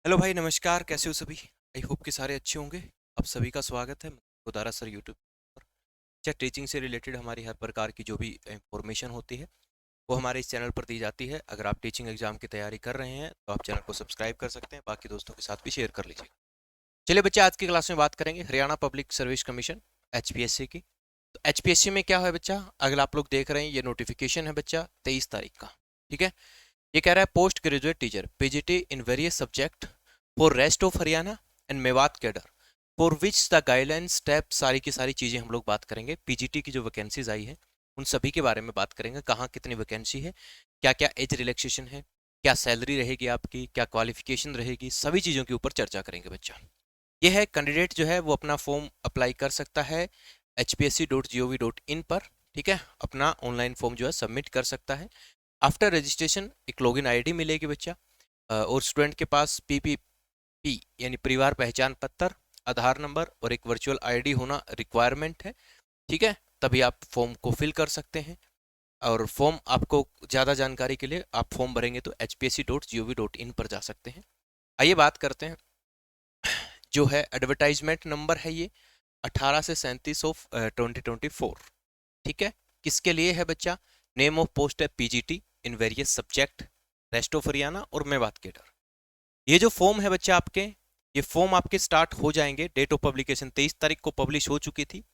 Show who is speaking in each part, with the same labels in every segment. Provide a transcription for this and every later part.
Speaker 1: Hello भाई, नमस्कार। कैसे हो सभी? आई होप कि सारे अच्छे होंगे। आप सभी का स्वागत है खुदारा सर यूट्यूब पर। अच्छा, टीचिंग से रिलेटेड हमारी हर प्रकार की जो भी इंफॉर्मेशन होती है वो हमारे इस चैनल पर दी जाती है। अगर आप टीचिंग एग्जाम की तैयारी कर रहे हैं तो आप चैनल को सब्सक्राइब कर सकते हैं, बाकी दोस्तों के साथ भी शेयर कर लीजिए। चलिए बच्चा, आज की क्लास में बात करेंगे Haryana public service commission HPSC की। तो एचपीएससी में क्या है बच्चा, अगर आप लोग देख रहे हैं ये नोटिफिकेशन है बच्चा 23 तारीख का। ठीक है, ये कह रहा है post graduate teacher PGT in various subject for rest of Haryana and Mewat cadre for which the guideline step. सारी की सारी चीज़ें हम लोग बात करेंगे। पीजीटी की जो वैकेंसीज आई है उन सभी के बारे में बात करेंगे, कहाँ कितनी वैकेंसी है, क्या क्या एज रिलैक्सेशन है, क्या सैलरी रहेगी आपकी, क्या क्वालिफिकेशन रहेगी, सभी चीज़ों के ऊपर चर्चा करेंगे बच्चा। ये है कैंडिडेट जो है वो अपना फॉर्म अप्लाई कर सकता है hpsc.gov.in पर। ठीक है, अपना ऑनलाइन फॉर्म जो है सबमिट कर सकता है। आफ्टर रजिस्ट्रेशन एक लॉगिन आईडी मिलेगी बच्चा, और स्टूडेंट के पास पीपीपी यानी परिवार पहचान पत्र, आधार नंबर और एक वर्चुअल आईडी होना रिक्वायरमेंट है। ठीक है, तभी आप फॉर्म को फिल कर सकते हैं। और फॉर्म आपको ज़्यादा जानकारी के लिए आप फॉर्म भरेंगे तो hpsc.gov.in पर जा सकते हैं। आइए बात करते हैं। जो है एडवर्टाइजमेंट नंबर है ये 18 से 37 ऑफ 2024। ठीक है, किसके लिए है बच्चा? नेम ऑफ पोस्ट है PGT in various subject rest of Haryana और मेवात केडर। ये जो फॉर्म है बच्चा आपके, ये फॉर्म आपके स्टार्ट हो जाएंगे। डेट ऑफ पब्लिकेशन 23 तारीख को पब्लिश हो चुकी थी।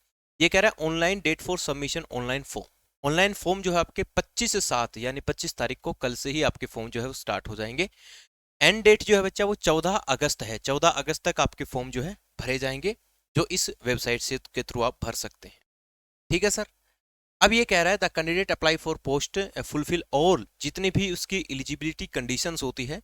Speaker 1: ये कह रहा है online date for submission online form. Online form जो है आपके 25/7 यानी 25 तारीख को, कल से ही आपके फॉर्म जो है वो स्टार्ट हो जाएंगे। एंड डेट जो है बच्चा वो 14 अगस्त है। 14 अगस्त तक आपके फॉर्म जो है भरे जाएंगे, जो इस वेबसाइट से के थ्रू आप भर सकते हैं। ठीक है सर। अब ये कह रहा है the candidate apply for post fulfil all, जितनी भी उसकी एलिजिबिलिटी कंडीशंस होती है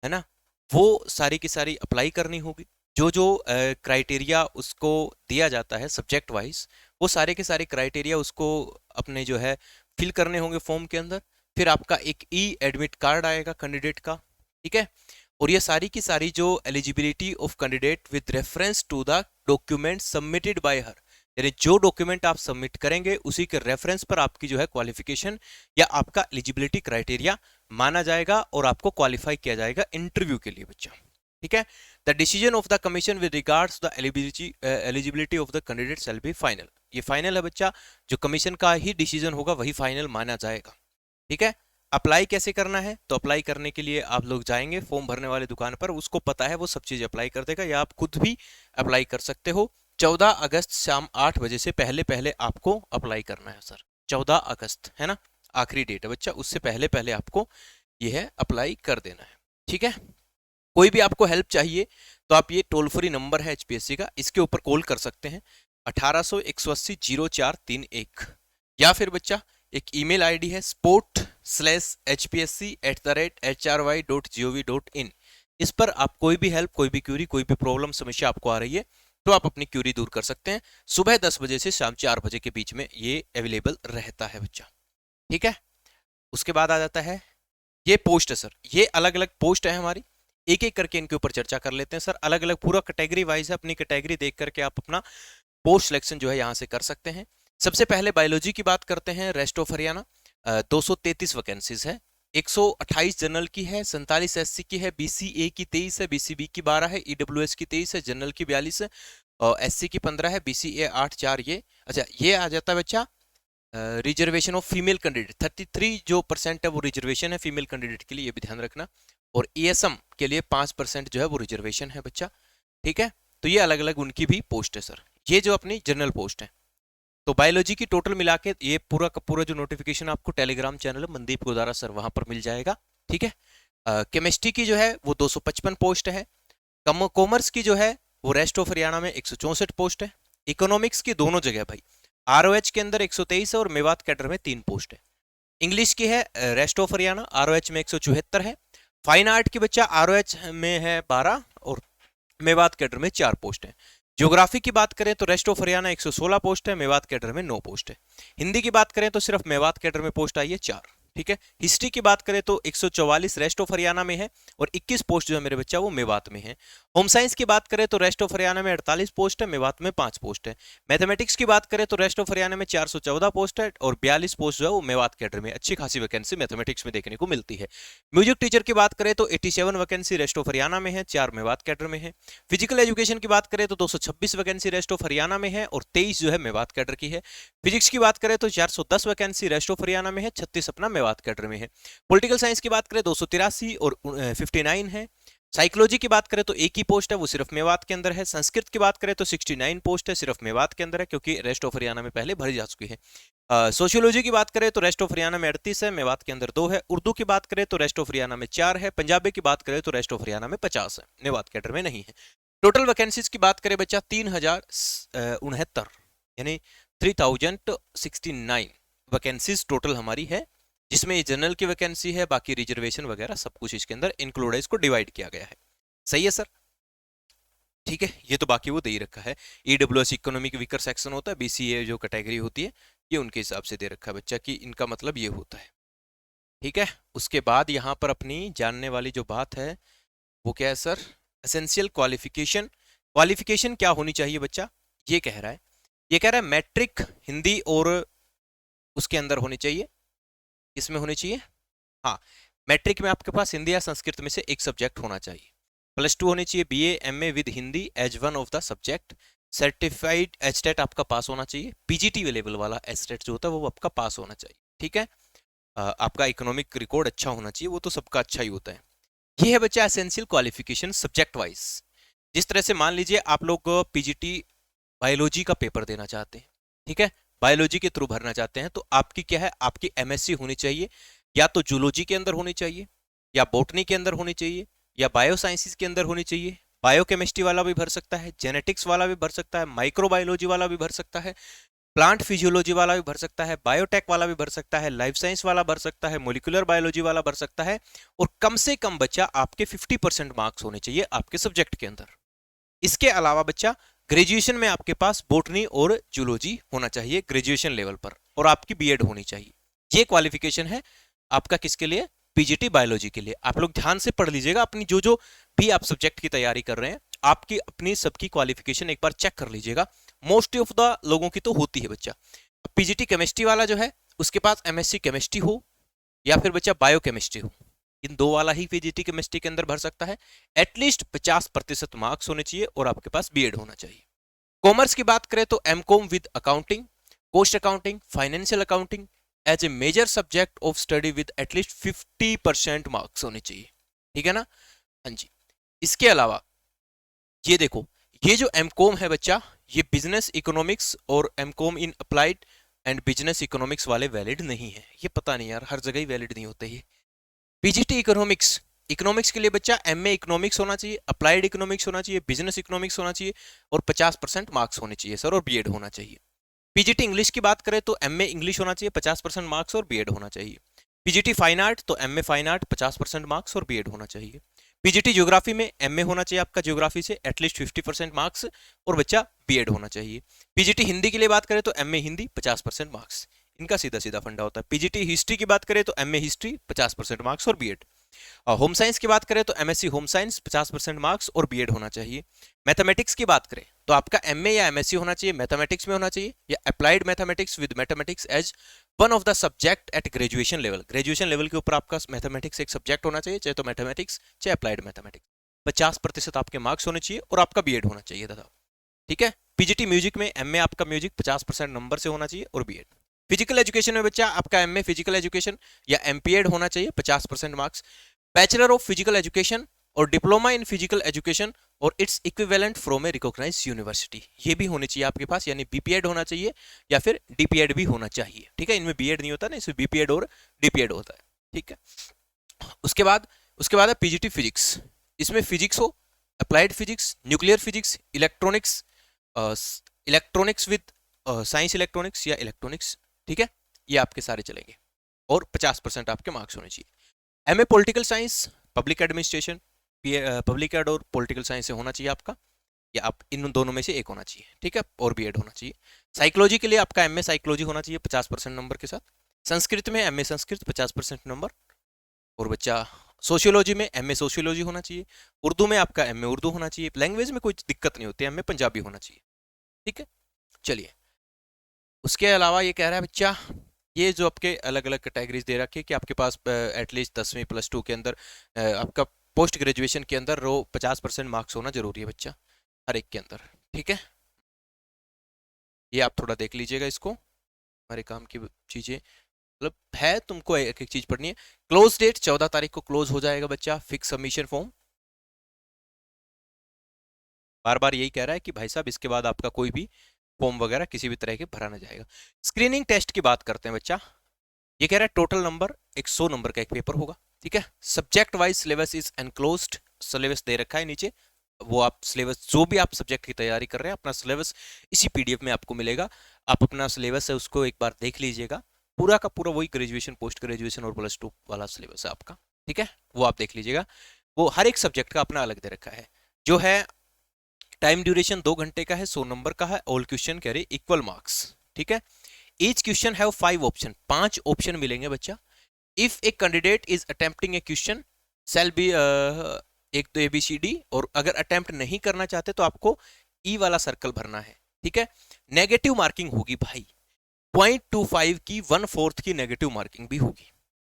Speaker 1: ना, वो सारी की सारी अप्लाई करनी होगी। जो जो क्राइटेरिया उसको दिया जाता है सब्जेक्ट वाइज, वो सारे के सारे क्राइटेरिया उसको अपने जो है फिल करने होंगे फॉर्म के अंदर। फिर आपका एक ई एडमिट कार्ड आएगा कैंडिडेट का। ठीक है, और ये सारी की सारी जो eligibility of candidate with reference to the document submitted by her, यानी जो डॉक्यूमेंट आप सबमिट करेंगे उसी के रेफरेंस पर आपकी जो है क्वालिफिकेशन या आपका एलिजिबिलिटी क्राइटेरिया माना जाएगा और आपको क्वालिफाई किया जाएगा इंटरव्यू के लिए बच्चा। ठीक है, the decision of the commission with regards the eligibility of the candidate shall be final. ये फाइनल है बच्चा, जो कमीशन का ही डिसीजन होगा वही फाइनल माना जाएगा। ठीक है, अप्लाई कैसे करना है? तो अप्लाई करने के लिए आप लोग जाएंगे फॉर्म भरने वाले दुकान पर, उसको पता है वो सब चीज़ अप्लाई कर देगा, या आप खुद भी अप्लाई कर सकते हो। 14 अगस्त शाम 8 बजे से पहले पहले आपको अप्लाई करना है सर। 14 अगस्त है ना, आखिरी डेट है बच्चा, उससे पहले पहले आपको यह है अप्लाई कर देना है। ठीक है, कोई भी आपको हेल्प चाहिए तो आप ये टोल फ्री नंबर है एचपीएससी का, इसके ऊपर कॉल कर सकते हैं 1800 180 0431। या फिर बच्चा एक ईमेल आईडी है sport/hpsc@hry.gov.in। इस पर आप कोई भी हेल्प, कोई भी क्यूरी, कोई भी प्रॉब्लम समस्या आपको आ रही है तो आप अपनी क्यूरी दूर कर सकते हैं। सुबह 10 बजे से शाम 4 बजे के बीच में ये अवेलेबल रहता है बच्चा। ठीक है, उसके बाद आ जाता है ये पोस्ट है सर। ये अलग अलग पोस्ट है हमारी, एक एक करके इनके ऊपर चर्चा कर लेते हैं सर। अलग अलग पूरा कैटेगरी वाइज है, अपनी कैटेगरी देख करके आप अपना पोस्ट सिलेक्शन जो है यहाँ से कर सकते हैं। सबसे पहले बायोलॉजी की बात करते हैं। रेस्ट ऑफ हरियाणा 233 वैकेंसीज है। 128 जनरल की है, 47 एससी की है, बीसीए की 23 है, बीसीबी की 12 है, ईडब्ल्यूएस की 23 है, जनरल की 42 है, और एससी की 15 है, बीसीए 8 4 ये। अच्छा, ये आ जाता है बच्चा रिजर्वेशन ऑफ फीमेल कैंडिडेट 33 जो परसेंट है वो रिजर्वेशन है फीमेल कैंडिडेट के लिए, ये भी ध्यान रखना। और ईएसएम के लिए 5% जो है वो रिजर्वेशन है बच्चा। ठीक है, तो ये अलग अलग उनकी भी पोस्ट है सर। ये जो अपनी जनरल पोस्ट है। तो बायोलॉजी की टोटल मिला के ये पूरा का पूरा जो नोटिफिकेशन आपको टेलीग्राम चैनल है मनदीप गोदारा सर, वहां पर मिल जाएगा। ठीक है, केमिस्ट्री की जो है वो 255 पोस्ट है। कॉमर्स की जो है वो रेस्ट ऑफ हरियाणा में 164 पोस्ट है। इकोनॉमिक्स की दोनों जगह भाई, आरओएच के अंदर 123 है और मेवात कैडर में 3 पोस्ट है। इंग्लिश की है रेस्ट ऑफ हरियाणा, आरओएच में 174 है। फाइन आर्ट की बच्चा आरओएच में है 12 और मेवात कैडर में 4 पोस्ट है। ज्योग्राफी की बात करें तो रेस्ट ऑफ हरियाणा 116 पोस्ट है, मेवात कैडर में 9 पोस्ट है। हिंदी की बात करें तो सिर्फ मेवात कैडर में पोस्ट आई है 4। ठीक है। हिस्ट्री की बात करें तो 144 रेस्ट ऑफ हरियाणा में है और 21 पोस्ट जो है मेरे बच्चा वो मेवात में है। होम साइंस की बात करें तो रेस्ट ऑफ हरियाणा में 48 पोस्ट है, मेवात में 5 पोस्ट है। मैथमेटिक्स की बात करें तो रेस्ट ऑफ हरियाणा में 414 पोस्ट है और 42 पोस्ट जो है वो मेवात कैडर में, अच्छी खासी वैकेंसी मैथमेटिक्स में देखने को मिलती है। म्यूजिक टीचर की बात करें तो 87 वैकेंसी रेस्ट ऑफ हरियाणा में है, 4 मेवात कैडर में है। फिजिकल एजुकेशन की बात करें तो 226 वैकेंसी रेस्ट ऑफ हरियाणा में है और 23 जो है मेवात कैडर की है। फिजिक्स की बात करें तो 410 वैकेंसी रेस्ट ऑफ हरियाणा में है, 36 अपना मेवात कैडर में है। पॉलिटिकल साइंस की बात करें 283 और 59 है। साइकोलॉजी की बात करें तो एक ही पोस्ट है, वो सिर्फ मेवात के अंदर है। संस्कृत की बात करें तो 69 पोस्ट है, सिर्फ मेवात के अंदर है, क्योंकि रेस्ट ऑफ हरियाणा में पहले भरी जा चुकी है। सोशियोलॉजी की बात करें तो रेस्ट ऑफ हरियाणा में 38 है, मेवात के अंदर 2 है। उर्दू की बात करें तो रेस्ट ऑफ हरियाणा में 4 है। पंजाबी की बात करें तो रेस्ट ऑफ हरियाणा में 50 है, मेवात कैडर में नहीं है। टोटल वैकेंसीज की बात करें बच्चा 3069 यानी 3069 वैकेंसीज टोटल हमारी है, जिसमें ये जनरल की वैकेंसी है, बाकी रिजर्वेशन वगैरह सब कुछ इसके अंदर इंक्लूड है, इसको डिवाइड किया गया है। सही है सर, ठीक है। ये तो बाकी वो दे ही रखा है। ईडब्ल्यूएस इकोनॉमिक वीकर सेक्शन होता है, बीसीए जो कैटेगरी होती है ये उनके हिसाब से दे रखा है बच्चा कि इनका मतलब ये होता है, ठीक है। उसके बाद यहाँ पर अपनी जानने वाली जो बात है वो क्या है सर, एसेंशियल क्वालिफिकेशन। क्वालिफिकेशन क्या होनी चाहिए बच्चा, ये कह रहा है, ये कह रहा है मैट्रिक हिंदी और उसके अंदर होनी चाहिए, इसमें होनी चाहिए, हाँ मैट्रिक में आपके पास हिंदी या संस्कृत में से एक सब्जेक्ट होना चाहिए। +2 होनी चाहिए BA MA with Hindi as one of the subject. Certified HTET आपका पास होना चाहिए, पीजीटी लेवल वाला एचटेट जो होता है वो आपका पास होना चाहिए, ठीक है। आपका इकोनॉमिक रिकॉर्ड अच्छा होना चाहिए, वो तो सबका अच्छा ही होता है। ये है बच्चा एसेंशियल क्वालिफिकेशन सब्जेक्ट वाइज। जिस तरह से मान लीजिए आप लोग पीजीटी बायोलॉजी का पेपर देना चाहते हैं, ठीक है, बायोलॉजी के थ्रू भरना चाहते हैं, तो आपकी क्या है, आपकी एमएससी होनी चाहिए, या तो जूलॉजी के अंदर होनी चाहिए, या बॉटनी के अंदर होनी चाहिए, या बायो साइंसेस के अंदर होनी चाहिए। बायोकेमिस्ट्री वाला भी भर सकता है, जेनेटिक्स वाला भी भर सकता है, माइक्रोबायोलॉजी वाला भी भर सकता है, प्लांट फिजियोलॉजी वाला भी भर सकता है, बायोटेक वाला भी भर सकता है, लाइफ साइंस वाला भर सकता है, मोलिकुलर बायोलॉजी वाला भर सकता है। और कम से कम बच्चा आपके 50% मार्क्स होने चाहिए आपके सब्जेक्ट के अंदर। इसके अलावा बच्चा ग्रेजुएशन में आपके पास बॉटनी और जूलॉजी होना चाहिए ग्रेजुएशन लेवल पर, और आपकी बीएड होनी चाहिए। ये क्वालिफिकेशन है आपका किसके लिए, पीजीटी बायोलॉजी के लिए। आप लोग ध्यान से पढ़ लीजिएगा, अपनी जो जो भी आप सब्जेक्ट की तैयारी कर रहे हैं आपकी अपनी सबकी क्वालिफिकेशन एक बार चेक कर लीजिएगा। मोस्ट ऑफ द लोगों की तो होती है बच्चा। पीजीटी केमिस्ट्री वाला जो है उसके पास एमएससी केमिस्ट्री हो या फिर बच्चा बायो केमिस्ट्री हो, इन दो वाला ही पीजीटी केमिस्ट्री के अंदर भर सकता है। एटलीस्ट 50% मार्क्स होने चाहिए और आपके पास बीएड होना चाहिए। कॉमर्स की बात करें तो MCom with accounting, cost accounting, financial accounting as a major subject of study with at least 50% marks होने चाहिए, ठीक है ना। हाँ जी। इसके अलावा ये देखो, ये जो एमकॉम है बच्चा, ये बिजनेस इकोनॉमिक्स और MCom in applied and business economics वाले वैलिड नहीं है। ये पता नहीं यार, हर जगह ही वैलिड नहीं होते ये। पीजीटी इकोनॉमिक्स, इकोनॉमिक्स के लिए बच्चा एमए इकोनॉमिक्स होना चाहिए, अप्लाइड इकोनॉमिक्स होना चाहिए, बिजनेस इकोनॉमिक्स होना चाहिए और 50% मार्क्स होने चाहिए सर, और बीएड होना चाहिए। पीजीटी इंग्लिश की बात करें तो एमए इंग्लिश होना चाहिए, 50% मार्क्स और बीएड होना चाहिए। पीजीटी फाइन आर्ट तो एमए फाइन आर्ट 50% मार्क्स और बीएड होना चाहिए। पीजीटी ज्योग्राफी में एमए होना चाहिए आपका ज्योग्राफी से एटलीस्ट 50% मार्क्स और बच्चा बीएड होना चाहिए। पीजीटी हिंदी के लिए बात करें तो एमए हिंदी 50% मार्क्स, इनका सीधा सीधा फंडा होता है। पीजीटी हिस्ट्री की बात करें तो एमए हिस्ट्री 50% मार्क्स और बीएड। होम साइंस की बात करें तो एमएससी होम साइंस 50% मार्क्स और बीएड होना चाहिए। मैथमेटिक्स की बात करें तो आपका एमए या एमएससी होना चाहिए, मैथमेटिक्स में होना चाहिए, या applied mathematics with mathematics as one of the subject at graduation level. Graduation level के ऊपर आपका मैथमेटिक्स एक सब्जेक्ट होना चाहिए, चाहे तो मैथमेटिक्स चाहे अप्लाइड मैथमेटिक्स। 50% आपके मार्क्स होने चाहिए और आपका बीएड होना चाहिए दादा, ठीक है। पीजीटी म्यूजिक में एमए आपका म्यूजिक 50% नंबर से होना चाहिए और बीएड। फिजिकल एजुकेशन में बच्चा आपका एमए फिजिकल एजुकेशन या एमपीएड होना चाहिए, 50% marks. Bachelor of physical education और डिप्लोमा इन फिजिकल एजुकेशन और its equivalent from a recognised university, ये भी होनी चाहिए आपके पास, यानी बीपीएड होना चाहिए या फिर डीपीएड भी होना चाहिए, ठीक है। इनमें बीएड नहीं होता ना, इसमें बीपीएड और डीपीएड होता है, ठीक है। उसके बाद है पीजीटी फिजिक्स, इसमें फिजिक्स हो, applied physics, nuclear physics, electronics, electronics with science electronics या इलेक्ट्रॉनिक्स, ठीक है, ये आपके सारे चलेंगे और 50% आपके मार्क्स होने चाहिए। MA political science, public administration, public ad और पॉलिटिकल साइंस से होना चाहिए आपका, या आप इन दोनों में से एक होना चाहिए, ठीक है, और बीएड होना चाहिए। साइकोलॉजी के लिए आपका एमए साइकोलॉजी होना चाहिए 50% नंबर के साथ। संस्कृत में एमए संस्कृत 50% नंबर, और बच्चा सोशियोलॉजी में एमए सोशियोलॉजी होना चाहिए, उर्दू में आपका एमए उर्दू होना चाहिए, लैंग्वेज में कोई दिक्कत नहीं होती, एमए पंजाबी होना चाहिए। ठीक है, चलिए। उसके अलावा ये कह रहा है बच्चा, ये जो आपके अलग अलग कैटेगरीज दे रखी है कि आपके पास एटलीस्ट 10वीं +2 के अंदर आपका पोस्ट ग्रेजुएशन के अंदर 50% मार्क्स होना जरूरी है बच्चा, हर एक के अंदर। ठीक है, ये आप थोड़ा देख लीजिएगा इसको, हमारे काम की चीज़ें, मतलब है, तुमको एक एक चीज़ पढ़नी है। क्लोज डेट 14 तारीख को क्लोज हो जाएगा बच्चा, फिक्स सबमिशन फॉर्म। बार बार यही कह रहा है कि भाई साहब इसके बाद आपका कोई भी फॉर्म वगैरह किसी भी तरह के भरा ना जाएगा। स्क्रीनिंग टेस्ट की बात करते हैं बच्चा, ये कह रहा है टोटल नंबर 100 नंबर का एक पेपर होगा। ठीक है, subject wise syllabus is enclosed, syllabus दे रखा है नीचे, वो आप सिलेबस जो भी आप सब्जेक्ट की तैयारी कर रहे हैं अपना सिलेबस इसी पीडीएफ में आपको मिलेगा। आप अपना सिलेबस है उसको एक बार देख लीजिएगा, पूरा का पूरा वही ग्रेजुएशन पोस्ट ग्रेजुएशन और +2 वाला सिलेबस है आपका। ठीक है, वो आप देख लीजिएगा, वो हर एक सब्जेक्ट का अपना अलग दे रखा है। जो है टाइम ड्यूरेशन 2 घंटे का है, 100 नंबर का है, all question carry equal marks. ठीक है, each question have 5 option, 5 option मिलेंगे बच्चा। If a candidate is attempting a question shall be एक तो ABCD, और अगर अटेम्प्ट नहीं करना चाहते तो आपको ई वाला सर्कल भरना है। ठीक है, नेगेटिव मार्किंग होगी भाई, 0.25 की 1/4 की नेगेटिव मार्किंग भी होगी।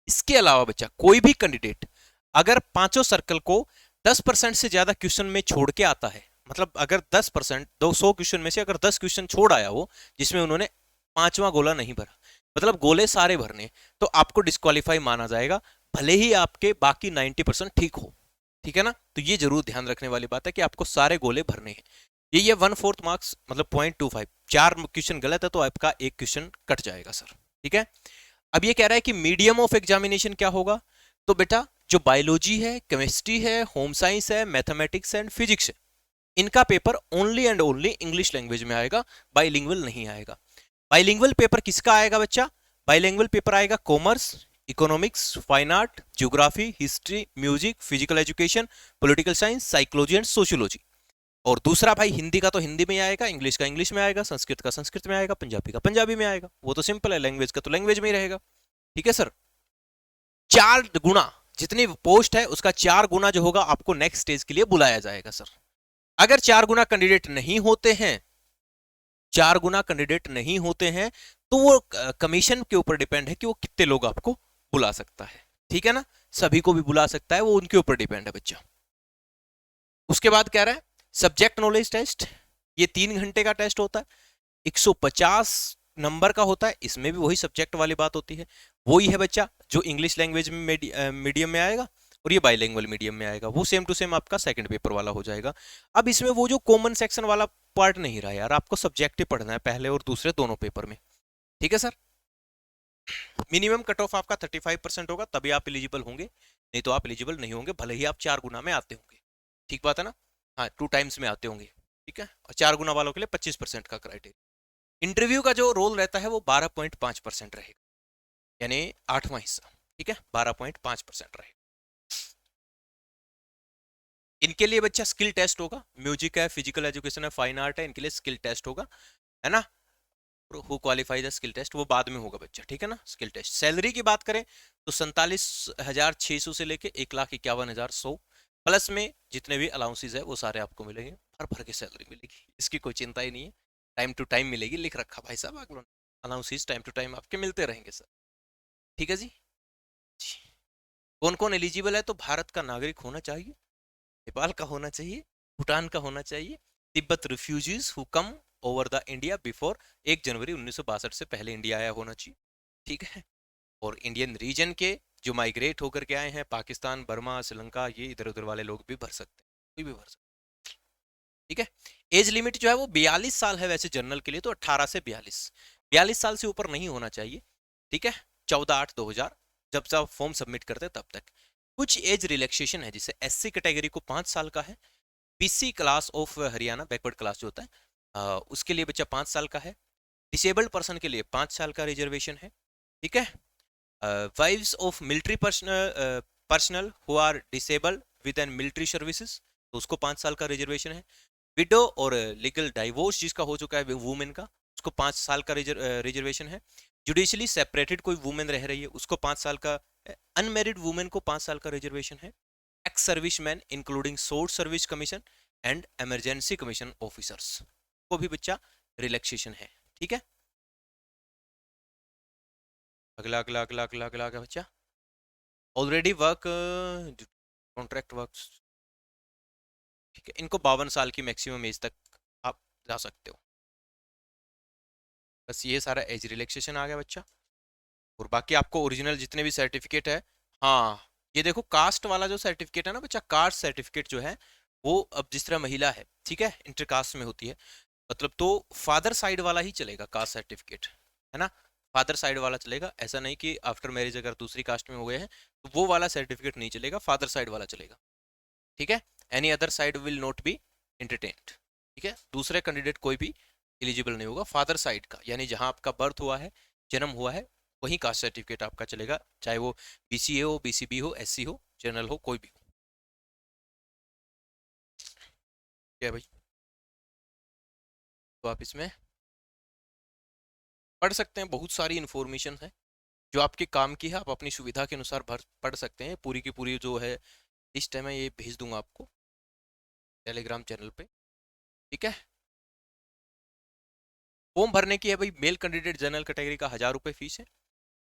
Speaker 1: इसके अलावा बच्चा कोई भी कैंडिडेट अगर पांचों सर्कल को 10% से ज्यादा क्वेश्चन में छोड़ के आता है, मतलब अगर 10% 200 क्वेश्चन में से अगर 10 क्वेश्चन छोड़ आया हो जिसमें उन्होंने पांचवा गोला नहीं भरा, मतलब गोले सारे भरने, तो आपको डिस्क्वालीफाई माना जाएगा, भले ही आपके बाकी 90% ठीक हो। ठीक है ना, तो ये जरूर ध्यान रखने वाली बात है कि आपको सारे गोले भरने हैं। ये 1/4 मार्क्स मतलब 0.25, 4 क्वेश्चन गलत है तो आपका एक क्वेश्चन कट जाएगा सर। ठीक है, अब ये कह रहा है कि मीडियम ऑफ एग्जामिनेशन क्या होगा, तो बेटा जो बायोलॉजी है, केमिस्ट्री है, होम साइंस है, मैथमेटिक्स एंड फिजिक्स है, इनका paper only and only English language में आएगा, बाइलिंगुअल नहीं आएगा। बाइलिंगुअल पेपर किसका आएगा बच्चा, बाइलिंगुअल पेपर आएगा commerce, economics, fine art, geography, history, music, physical education, political science, psychology and sociology. और दूसरा भाई हिंदी का तो हिंदी में आएगा, इंग्लिश का इंग्लिश में आएगा, संस्कृत का संस्कृत में आएगा, पंजाबी का पंजाबी में आएगा, वो तो सिंपल है, लैंग्वेज का तो लैंग्वेज में ही रहेगा। ठीक है सर, 4 गुना जितनी पोस्ट है उसका 4 गुना जो होगा आपको नेक्स्ट स्टेज के लिए बुलाया जाएगा सर। अगर 4 गुना कैंडिडेट नहीं होते हैं, 4 गुना कैंडिडेट नहीं होते हैं, तो वो कमीशन के ऊपर डिपेंड है कि वो कितने लोग आपको बुला सकता है। ठीक है ना, सभी को भी बुला सकता है, वो उनके ऊपर डिपेंड है बच्चा। उसके बाद कह रहा है सब्जेक्ट नॉलेज टेस्ट, ये 3 घंटे का टेस्ट होता है, 150 नंबर का होता है, इसमें भी वही सब्जेक्ट वाली बात होती है, वही है बच्चा जो इंग्लिश लैंग्वेज में मीडियम में आएगा और ये बाइलिंगुअल मीडियम में आएगा, वो सेम टू सेम आपका सेकंड पेपर वाला हो जाएगा। अब इसमें वो जो कॉमन सेक्शन वाला पार्ट नहीं रहा यार, आपको सब्जेक्टिव पढ़ना है पहले और दूसरे दोनों पेपर में। ठीक है सर, मिनिमम कट ऑफ आपका 35% होगा तभी आप एलिजिबल होंगे, नहीं तो आप एलिजिबल नहीं होंगे, भले ही आप 4 गुना में आते होंगे। ठीक बात है ना, हाँ 2 टाइम्स में आते होंगे। ठीक है, और 4 गुना वालों के लिए 25% का क्राइटेरिया। इंटरव्यू का जो रोल रहता है वो 12.5% रहेगा, यानी 8वां हिस्सा। ठीक है, 12.5% रहेगा। इनके लिए बच्चा स्किल टेस्ट होगा, म्यूजिक है, फिजिकल एजुकेशन है, फाइन आर्ट है, इनके लिए स्किल टेस्ट होगा, है ना। हु क्वालिफाइज स्किल टेस्ट वो बाद में होगा बच्चा। ठीक है ना, स्किल टेस्ट। सैलरी की बात करें तो 47,600 से लेके 1,51,100, प्लस में जितने भी अलाउंसेज है वो सारे आपको मिलेंगे, भर भर के सैलरी मिलेगी, इसकी कोई चिंता ही नहीं है, टाइम टू टाइम मिलेगी, लिख रखा भाई साहब अलाउंसेज टाइम टू टाइम आपके मिलते रहेंगे सर। ठीक है जी, कौन कौन एलिजिबल है, तो भारत का नागरिक होना चाहिए, नेपाल का होना चाहिए, भूटान का होना चाहिए, Tibet refugees who come over the India before 1 जनवरी 1962 से पहले इंडिया आया होना चाहिए। ठीक है, और इंडियन रीजन के जो माइग्रेट होकर के आए हैं, पाकिस्तान, बर्मा, श्रीलंका, ये इधर उधर वाले लोग भी भर सकते हैं, कोई भी भर सकते हैं। ठीक है, एज लिमिट जो है वो 42 साल है वैसे जनरल के लिए, तो 18 से 42 साल से ऊपर नहीं होना चाहिए। ठीक है, 14/8/2000 जब से आप फॉर्म सबमिट करते हैं तब तक। कुछ एज रिलैक्सेशन है, जिसे SC कैटेगरी को 5 साल का है, PC class of Haryana backward class जो होता है उसके लिए बच्चा 5 साल का है, डिसेबल्ड पर्सन के लिए 5 साल का रिजर्वेशन है। ठीक है, wives of military personnel who are disabled with an military services, तो उसको 5 साल का रिजर्वेशन है। विडो और लीगल डाइवोर्स जिसका हो चुका है वुमेन का, उसको 5 साल का रिजर्वेशन है। जुडिशली सेपरेटेड कोई वुमेन रह रही है उसको 5 साल का, अनमेरिड वुमेन को 5 साल का रिजर्वेशन है। Ex serviceman including source service commission and emergency commission officers को भी बच्चा रिलैक्सेशन है। ठीक है, अगला अगला अगला अगला अगला अगला बच्चा, ऑलरेडी वर्क कॉन्ट्रैक्ट वर्क। ठीक है, इनको 52 साल की मैक्सिमम एज तक आप जा सकते हो। बस ये सारा एज रिलैक्सेशन आ गया बच्चा। और बाकी आपको ओरिजिनल जितने भी सर्टिफिकेट है, हाँ ये देखो कास्ट वाला जो सर्टिफिकेट है ना बच्चा, कास्ट सर्टिफिकेट जो है वो अब जिस तरह महिला है, ठीक है, इंटरकास्ट में होती है, मतलब तो फादर साइड वाला ही चलेगा कास्ट सर्टिफिकेट, है ना, फादर साइड वाला चलेगा। ऐसा नहीं कि आफ्टर मैरिज अगर दूसरी कास्ट में हो गए हैं तो वो वाला सर्टिफिकेट नहीं चलेगा, फादर साइड वाला चलेगा। ठीक है, any other side will not be entertained. ठीक है, दूसरे कैंडिडेट कोई भी एलिजिबल नहीं होगा, फादर साइड का यानी जहां आपका बर्थ हुआ है, जन्म हुआ है, वही कास्ट सर्टिफिकेट आपका चलेगा, चाहे वो बीसीए हो, बीसीबी हो, एससी हो, जनरल हो, कोई भी हो। क्या है भाई, तो आप इसमें पढ़ सकते हैं, बहुत सारी इन्फॉर्मेशन है जो आपके काम की है, आप अपनी सुविधा के अनुसार भर पढ़ सकते हैं। पूरी की पूरी जो है इस टाइम मैं ये भेज दूंगा आपको टेलीग्राम चैनल पे। ठीक है, फॉर्म भरने की है भाई, मेल कैंडिडेट जनरल कैटेगरी का 1000 रुपये फीस है,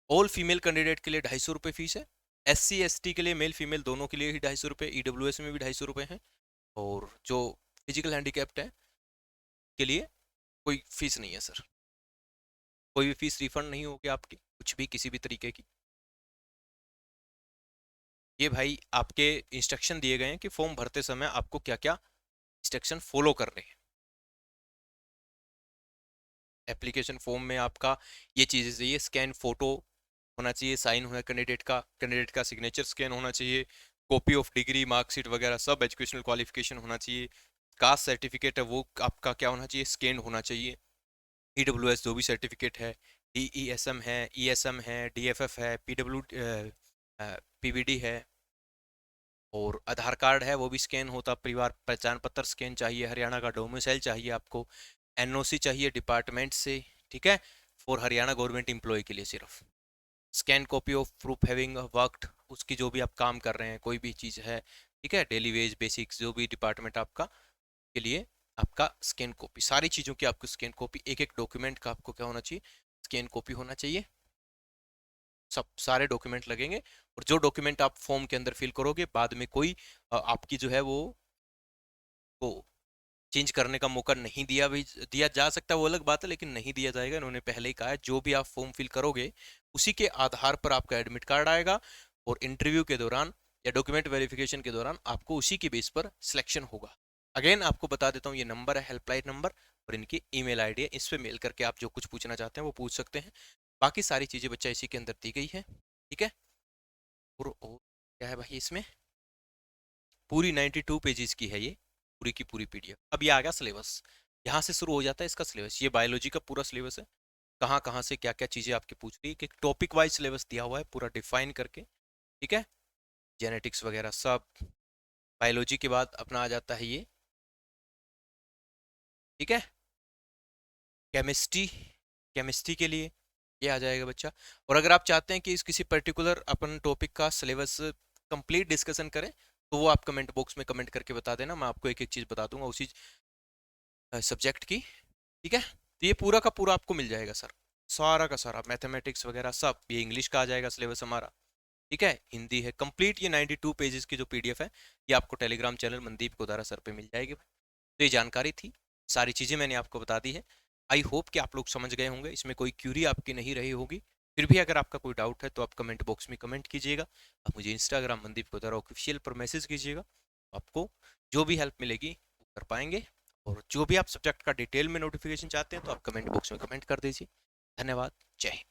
Speaker 1: ऑल फीमेल कैंडिडेट के लिए 250 रुपये फीस है, SC ST के लिए मेल फीमेल दोनों के लिए ही 250 रुपये, EWS में भी 250 रुपये हैं, और जो फिजिकल हैंडीकैप्ड है के लिए कोई फीस नहीं है सर, कोई भी फीस रिफंड नहीं होगी आपकी कुछ भी किसी भी तरीके की। ये भाई आपके इंस्ट्रक्शन दिए गए हैं कि फॉर्म भरते समय आपको क्या क्या इंस्ट्रक्शन फॉलो करने हैं। एप्लीकेशन फॉर्म में आपका ये चीज़ें चाहिए, स्कैन फोटो होना चाहिए, साइन होना कैंडिडेट का सिग्नेचर स्कैन होना चाहिए, कॉपी ऑफ डिग्री मार्कशीट वगैरह सब एजुकेशनल क्वालिफिकेशन होना चाहिए, कास्ट सर्टिफिकेट है वो आपका क्या होना चाहिए, स्कैन होना चाहिए, EWS जो भी सर्टिफिकेट है, DESM है, ESM है, DFF है, PVD है, और आधार कार्ड है वो भी स्कैन होता, परिवार पहचान पत्र स्कैन चाहिए, हरियाणा का डोमिसाइल चाहिए आपको, NOC चाहिए डिपार्टमेंट से। ठीक है, फॉर हरियाणा गवर्नमेंट एम्प्लॉय के लिए सिर्फ scan copy of proof having worked, उसकी जो भी आप काम कर रहे हैं कोई भी चीज़ है, ठीक है, डेली वेज बेसिक्स जो भी डिपार्टमेंट आपका के लिए आपका स्कैन कॉपी, सारी चीज़ों की आपको स्कैन कॉपी, एक एक डॉक्यूमेंट का आपको क्या होना चाहिए, स्कैन कॉपी होना चाहिए। सब सारे डॉक्यूमेंट लगेंगे, और जो डॉक्यूमेंट आप फॉर्म के अंदर फिल करोगे बाद में कोई आपकी जो है वो चेंज करने का मौका नहीं दिया, भी दिया जा सकता है वो अलग बात है, लेकिन नहीं दिया जाएगा, इन्होंने पहले ही कहा है जो भी आप फॉर्म फिल करोगे उसी के आधार पर आपका एडमिट कार्ड आएगा, और इंटरव्यू के दौरान या डॉक्यूमेंट वेरिफिकेशन के दौरान आपको उसी के बेस पर सिलेक्शन होगा। अगेन आपको बता देता हूँ, ये नंबर है हेल्पलाइन नंबर, और इनकी ईमेल आईडी है, इस पर मेल करके आप जो कुछ पूछना चाहते हैं वो पूछ सकते हैं। बाकी सारी चीज़ें बच्चा इसी के अंदर दी गई है। ठीक है, और क्या है भाई इसमें, पूरी 92 पेजेस की है ये, पूरी की पूरी PDF। अब ये आ गया सिलेबस, यहाँ से शुरू हो जाता है इसका सिलेबस, ये बायोलॉजी का पूरा सिलेबस है, कहाँ कहाँ से क्या क्या चीज़ें आपकी पूछ रही है, कि टॉपिक वाइज सिलेबस दिया हुआ है पूरा डिफाइन करके। ठीक है, जेनेटिक्स वगैरह सब, बायोलॉजी के बाद अपना आ जाता है ये, ठीक है, केमिस्ट्री, केमिस्ट्री के लिए ये आ जाएगा बच्चा। और अगर आप चाहते हैं कि इस किसी पर्टिकुलर अपन टॉपिक का सिलेबस कंप्लीट डिस्कशन करें तो वो आप कमेंट बॉक्स में कमेंट करके बता देना, मैं आपको एक एक चीज़ बता दूंगा उसी सब्जेक्ट की। ठीक है, तो ये पूरा का पूरा आपको मिल जाएगा सर, सारा का सारा मैथमेटिक्स वगैरह सब, ये इंग्लिश का आ जाएगा सिलेबस हमारा। ठीक है, हिंदी है कंप्लीट, ये 92 पेजेस की जो PDF है ये आपको Telegram channel Mandeep Godara sir पे मिल जाएगी। तो ये जानकारी थी, सारी चीज़ें मैंने आपको बता दी है। आई होप कि आप लोग समझ गए होंगे, इसमें कोई क्यूरी आपकी नहीं रही होगी। फिर भी अगर आपका कोई डाउट है तो आप कमेंट बॉक्स में कमेंट कीजिएगा, आप मुझे इंस्टाग्राम मनदीप गोदारा ऑफिशियल पर मैसेज कीजिएगा, आपको जो भी हेल्प मिलेगी वो कर पाएंगे। और जो भी आप सब्जेक्ट का डिटेल में नोटिफिकेशन चाहते हैं तो आप कमेंट बॉक्स में कमेंट कर दीजिए। धन्यवाद, जय हिंद।